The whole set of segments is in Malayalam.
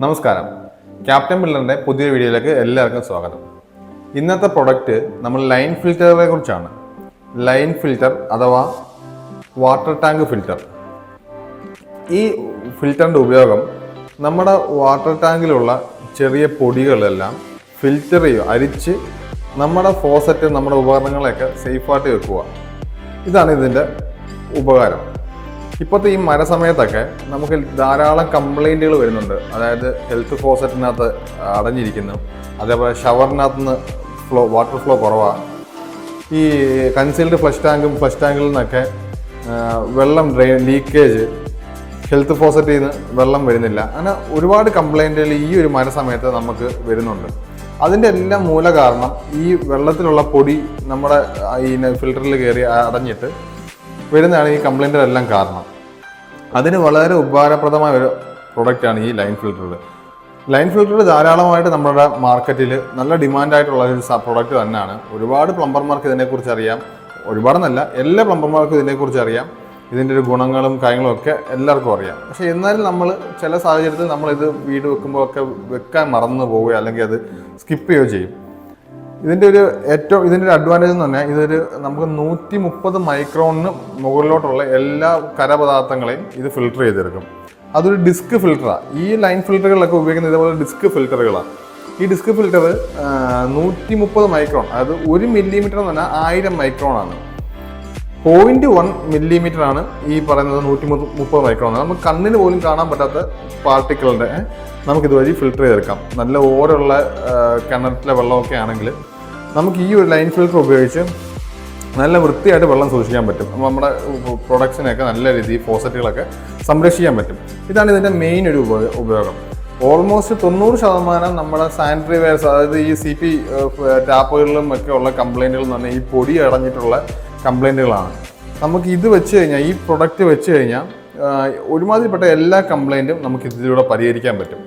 നമസ്കാരം. ക്യാപ്റ്റൻ ബിൽഡറിന്റെ പുതിയ വീഡിയോയിലേക്ക് എല്ലാവർക്കും സ്വാഗതം. ഇന്നത്തെ പ്രൊഡക്റ്റ് നമ്മൾ ലൈൻ ഫിൽറ്ററിനെ കുറിച്ചാണ്. ലൈൻ ഫിൽറ്റർ അഥവാ വാട്ടർ ടാങ്ക് ഫിൽറ്റർ. ഈ ഫിൽറ്ററിൻ്റെ ഉപയോഗം നമ്മുടെ വാട്ടർ ടാങ്കിലുള്ള ചെറിയ പൊടികളെല്ലാം ഫിൽറ്റർ ചെയ്യുക, അരിച്ച് നമ്മുടെ ഫോസറ്റ്, നമ്മുടെ ഉപകരണങ്ങളെയൊക്കെ സേഫായിട്ട് വെക്കുക. ഇതാണ് ഇതിൻ്റെ ഉപകാരം. ഇപ്പോഴത്തെ ഈ മഴ സമയത്തൊക്കെ നമുക്ക് ധാരാളം കംപ്ലൈൻറ്റുകൾ വരുന്നുണ്ട്. അതായത് ഹെൽത്ത് ഫോസറ്റിനകത്ത് അടഞ്ഞിരിക്കുന്നു, അതേപോലെ ഷവറിനകത്ത് നിന്ന് വാട്ടർ ഫ്ലോ കുറവാണ്, ഈ കൺസീൽഡ് ഫ്ലഷ് ടാങ്കിൽ നിന്നൊക്കെ വെള്ളം ലീക്കേജ്, ഹെൽത്ത് ഫോസറ്റിൽ നിന്ന് വെള്ളം വരുന്നില്ല. അങ്ങനെ ഒരുപാട് കംപ്ലൈൻറ്റുകൾ ഈ ഒരു മഴ സമയത്ത് നമുക്ക് വരുന്നുണ്ട്. അതിൻ്റെ എല്ലാം മൂല കാരണം ഈ വെള്ളത്തിലുള്ള പൊടി നമ്മുടെ ഈ ഫിൽറ്ററിൽ കയറി അടഞ്ഞിട്ട് വരുന്നതാണ് ഈ കംപ്ലൈൻറ്റുകളെല്ലാം കാരണം. അതിന് വളരെ ഉപകാരപ്രദമായ ഒരു പ്രൊഡക്റ്റാണ് ഈ ലൈൻ ഫിൽറ്റർ. ലൈൻ ഫിൽറ്റർ ധാരാളമായിട്ട് നമ്മുടെ മാർക്കറ്റിൽ നല്ല ഡിമാൻഡായിട്ടുള്ള ഒരു പ്രൊഡക്റ്റ് തന്നെയാണ്. ഒരുപാട് പ്ലംബർമാർക്ക് ഇതിനെക്കുറിച്ച് അറിയാം. ഒരുപാടെന്നല്ല, എല്ലാ പ്ലംബർമാർക്കും ഇതിനെക്കുറിച്ച് അറിയാം. ഇതിൻ്റെ ഒരു ഗുണങ്ങളും കാര്യങ്ങളും ഒക്കെ എല്ലാവർക്കും അറിയാം. പക്ഷേ എന്നാലും നമ്മൾ ചില സാഹചര്യത്തിൽ നമ്മളിത് വീട് വെക്കുമ്പോൾ ഒക്കെ വെക്കാൻ മറന്നു പോവുകയോ അല്ലെങ്കിൽ അത് സ്കിപ്പ് ചെയ്യുകയോ ചെയ്യും. ഇതിൻ്റെ ഒരു അഡ്വാൻറ്റേജ് എന്ന് പറഞ്ഞാൽ ഇതൊരു നമുക്ക് 130 മൈക്രോണിന് മുകളിലോട്ടുള്ള എല്ലാ കരപദാർത്ഥങ്ങളെയും ഇത് ഫിൽട്ടർ ചെയ്തെടുക്കും. അതൊരു ഡിസ്ക് ഫിൽറ്ററാണ്. ഈ ലൈൻ ഫിൽറ്ററുകളിലൊക്കെ ഉപയോഗിക്കുന്ന ഇതേപോലെ ഡിസ്ക് ഫിൽറ്ററുകളാണ്. ഈ ഡിസ്ക് ഫിൽറ്റർ 130 മൈക്രോൺ, അതായത് 1 മില്ലിമീറ്റർ എന്ന് പറഞ്ഞാൽ 1000 മൈക്രോൺ ആണ്. 0.1 മില്ലിമീറ്റർ ആണ് ഈ പറയുന്നത് 130 മൈക്രോൺ. നമുക്ക് കണ്ണിന് പോലും കാണാൻ പറ്റാത്ത പാർട്ടിക്കിളിൻ്റെ നമുക്കിതുവഴി ഫിൽറ്റർ ചെയ്തെടുക്കാം. നല്ല ഓരമുള്ള കിണറ്റിലെ വെള്ളമൊക്കെ ആണെങ്കിൽ നമുക്ക് ഈ ഒരു ലൈൻ ഫിൽറ്റർ ഉപയോഗിച്ച് നല്ല വൃത്തിയായിട്ട് വെള്ളം സൂക്ഷിക്കാൻ പറ്റും. നമ്മുടെ പ്രൊഡക്ട്സിനെയൊക്കെ നല്ല രീതിയിൽ ഫോസറ്റുകളൊക്കെ സംരക്ഷിക്കാൻ പറ്റും. ഇതാണ് ഇതിൻ്റെ മെയിൻ ഒരു ഉപയോഗം. ഓൾമോസ്റ്റ് 90% നമ്മുടെ സാനിറ്ററി വെയർസ്, അതായത് ഈ CP ടാപ്പുകളിലും ഒക്കെ ഉള്ള കംപ്ലൈൻറ്റുകൾ എന്ന് പറഞ്ഞാൽ ഈ പൊടി അടഞ്ഞിട്ടുള്ള കംപ്ലൈൻറ്റുകളാണ്. നമുക്ക് ഇത് വെച്ച് കഴിഞ്ഞാൽ, ഈ പ്രൊഡക്റ്റ് വെച്ച് കഴിഞ്ഞാൽ ഒരുമാതിരിപ്പെട്ട എല്ലാ കംപ്ലൈൻറ്റും നമുക്ക് ഇതിലൂടെ പരിഹരിക്കാൻ പറ്റും.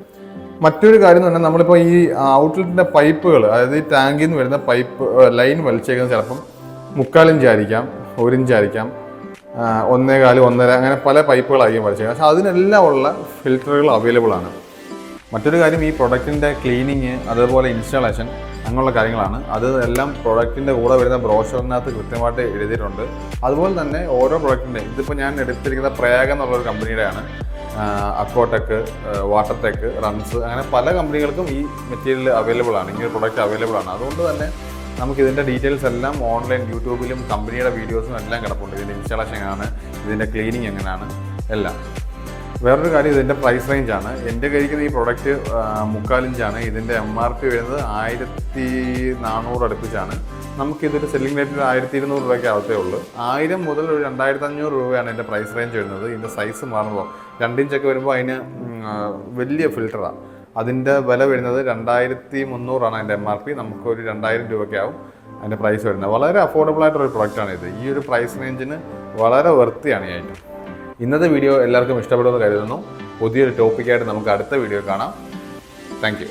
മറ്റൊരു കാര്യം എന്ന് പറഞ്ഞാൽ നമ്മളിപ്പോൾ ഈ ഔട്ട്ലെറ്റിൻ്റെ പൈപ്പുകൾ, അതായത് ഈ ടാങ്കിൽ നിന്ന് വരുന്ന പൈപ്പ് ലൈൻ വലിച്ചേക്കുന്നത് ചിലപ്പം 3/4 ഇഞ്ച് ആയിരിക്കാം, 1 ഇഞ്ച് ആയിരിക്കാം, 1.25, 1.5 അങ്ങനെ പല പൈപ്പുകളായിരിക്കും വലിച്ചേക്കുക. പക്ഷേ അതിനെല്ലാം ഉള്ള ഫിൽറ്ററുകൾ അവൈലബിൾ ആണ്. മറ്റൊരു കാര്യം, ഈ പ്രൊഡക്റ്റിൻ്റെ ക്ലീനിങ്, അതേപോലെ ഇൻസ്റ്റാളേഷൻ, അങ്ങനെയുള്ള കാര്യങ്ങളാണ്. അത് എല്ലാം പ്രൊഡക്റ്റിൻ്റെ കൂടെ വരുന്ന ബ്രോഷറിനകത്ത് കൃത്യമായിട്ട് എഴുതിയിട്ടുണ്ട്. അതുപോലെ തന്നെ ഓരോ പ്രൊഡക്റ്റിൻ്റെ, ഇതിപ്പോൾ ഞാൻ എടുത്തിരിക്കുന്ന പ്രയാഗ് എന്നുള്ളൊരു കമ്പനിയുടെയാണ്. അക്വാടെക്, വാട്ടർടെക്, റൺസ്, അങ്ങനെ പല കമ്പനികൾക്കും ഈ മെറ്റീരിയൽ അവൈലബിൾ ആണ്, ഈ ഒരു പ്രൊഡക്റ്റ് അവൈലബിൾ ആണ്. അതുകൊണ്ട് തന്നെ നമുക്ക് ഇതിൻ്റെ ഡീറ്റെയിൽസ് എല്ലാം ഓൺലൈൻ യൂട്യൂബിലും കമ്പനിയുടെ വീഡിയോസും എല്ലാം കിടപ്പുണ്ട്. ഇതിൻ്റെ ഇൻസ്റ്റാളേഷൻ എങ്ങനെയാണ്, ഇതിൻ്റെ ക്ലീനിങ് എങ്ങനെയാണ്, എല്ലാം. വേറൊരു കാര്യം, ഇതിൻ്റെ പ്രൈസ് റേഞ്ചാണ്. എൻ്റെ കഴിക്കുന്ന ഈ പ്രൊഡക്റ്റ് 3/4 ഇഞ്ചാണ്. ഇതിൻ്റെ MRP വരുന്നത് 1400 അടുപ്പിച്ചാണ്. നമുക്കിതൊരു സെല്ലിംഗ് റേറ്റിൽ 1200 രൂപയ്ക്ക് ആവത്തേ ഉള്ളൂ. 1000 മുതൽ ഒരു 2500 രൂപയാണ് എൻ്റെ പ്രൈസ് റേഞ്ച് വരുന്നത്. ഇതിൻ്റെ സൈസ് മാറുമ്പോൾ 2 ഇഞ്ചൊക്കെ വരുമ്പോൾ അതിന് വലിയ ഫിൽറ്ററാണ്. അതിൻ്റെ വില വരുന്നത് 2300 അതിൻ്റെ MRP. നമുക്കൊരു 2000 രൂപയ്ക്കാവും അതിൻ്റെ പ്രൈസ് വരുന്നത്. വളരെ അഫോർഡബിൾ ആയിട്ടൊരു പ്രൊഡക്റ്റാണ് ഇത്. ഈ ഒരു പ്രൈസ് റേഞ്ചിന് വളരെ വെർത്തിയാണ് ഈ ഐറ്റം. ഇന്നത്തെ വീഡിയോ എല്ലാവർക്കും ഇഷ്ടപ്പെടുമെന്ന് കരുതുന്നു. പുതിയൊരു ടോപ്പിക്കായിട്ട് നമുക്ക് അടുത്ത വീഡിയോ കാണാം. Thank you.